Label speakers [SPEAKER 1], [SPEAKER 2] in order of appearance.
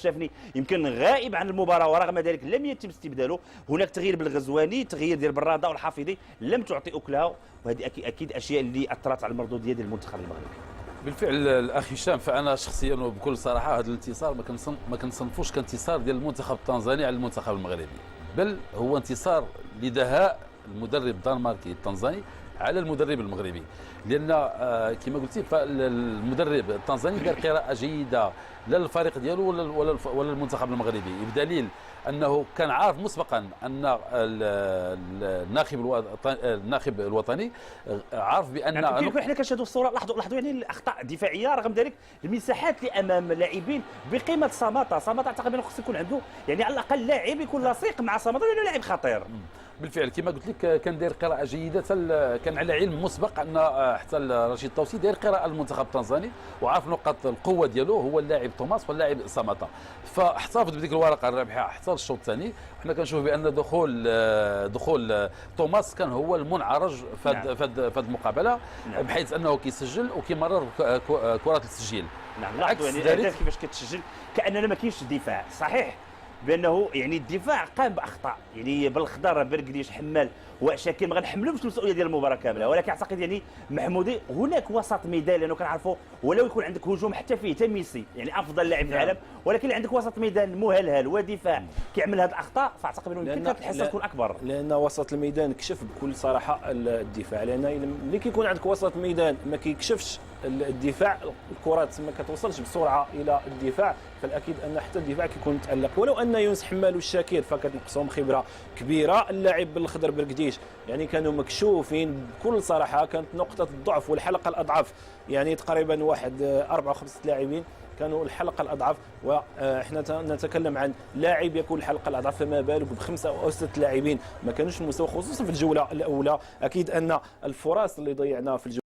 [SPEAKER 1] الشافني يمكن غائب عن المباراه ورغم ذلك لم يتم استبداله. هناك تغيير بالغزواني، تغيير ديال براده والحافظي لم تعطي اكلها، وهذه اكيد اشياء اللي اثرت على المردوديه ديال المنتخب المغربي.
[SPEAKER 2] بالفعل الاخ هشام، فانا شخصيا وبكل صراحه هذا الانتصار ما كنصنفوش كانتصار ديال المنتخب التنزاني على المنتخب المغربي، بل هو انتصار لدهاء المدرب الدنماركي التنزاني على المدرب المغربي، لان كما قلتي فالمدرب التنزاني دار قراءه جيده لا للفريق ديالو ولا المنتخب المغربي، بدليل انه كان عارف مسبقا ان الناخب الوطني عارف بان
[SPEAKER 1] يعني حنا كنشاهدوا الصوره، لاحظوا يعني الاخطاء الدفاعيه، رغم ذلك المساحات اللي امام لاعبين بقيمه صامته اعتقد انه خص يكون عنده يعني على الاقل لاعب يكون لصيق مع صامته لانه لاعب خطير.
[SPEAKER 2] بالفعل كما قلت لك كان داير قراءه جيده، كان على علم مسبق ان حتى رشيد الطوسي داير قراءه المنتخب التنزاني وعارف نقاط القوه ديالو هو اللاعب توماس واللاعب ساماتا، فاحتفظ بديك الورقه الرابحه حتى الشوط الثاني. حنا كنشوف بان دخول توماس كان هو المنعرج في المقابله، بحيث انه كيسجل وكيمرر كرات التسجيل.
[SPEAKER 1] نعم، لاحظوا يعني الاهداف كيفاش كتسجل كاننا ما كاينش دفاع صحيح، بانه يعني الدفاع قام باخطاء يعني بالخضر بركديش حمال وشاكر ما غنحملوش المسؤوليه ديال المباراه كامله، ولكن اعتقد يعني محمودي هناك وسط ميدان، لانه كنعرفوا ولو يكون عندك هجوم حتى فيه حتى ميسي يعني افضل لاعب في العالم، ولكن عندك وسط ميدان مهلهل ودفاع كيعمل هذه الاخطاء، فاعتقد انه يمكن كانت الحصه تكون اكبر.
[SPEAKER 3] لان وسط الميدان كشف بكل صراحه الدفاع، لان ملي كيكون عندك وسط ميدان ما كيكشفش الدفاع، الكرات ما كتوصلش بسرعه الى الدفاع، فالاكيد ان حتى الدفاع كيكون متالق. ولو ان يونس حمال والشاكر فكتنقصهم خبره كبيره، اللاعب بالخضر بركديش يعني كانوا مكشوفين بكل صراحه، كانت نقطه الضعف والحلقه الاضعف يعني تقريبا واحد 4 أو 5 لاعبين كانوا الحلقه الاضعف، واحنا نتكلم عن لاعب يكون الحلقه الاضعف، فما بالك ب5 أو 6 لاعبين ما كانوش المستوى، خصوصا في الجوله الاولى. اكيد ان الفرص اللي ضيعناها في الجوله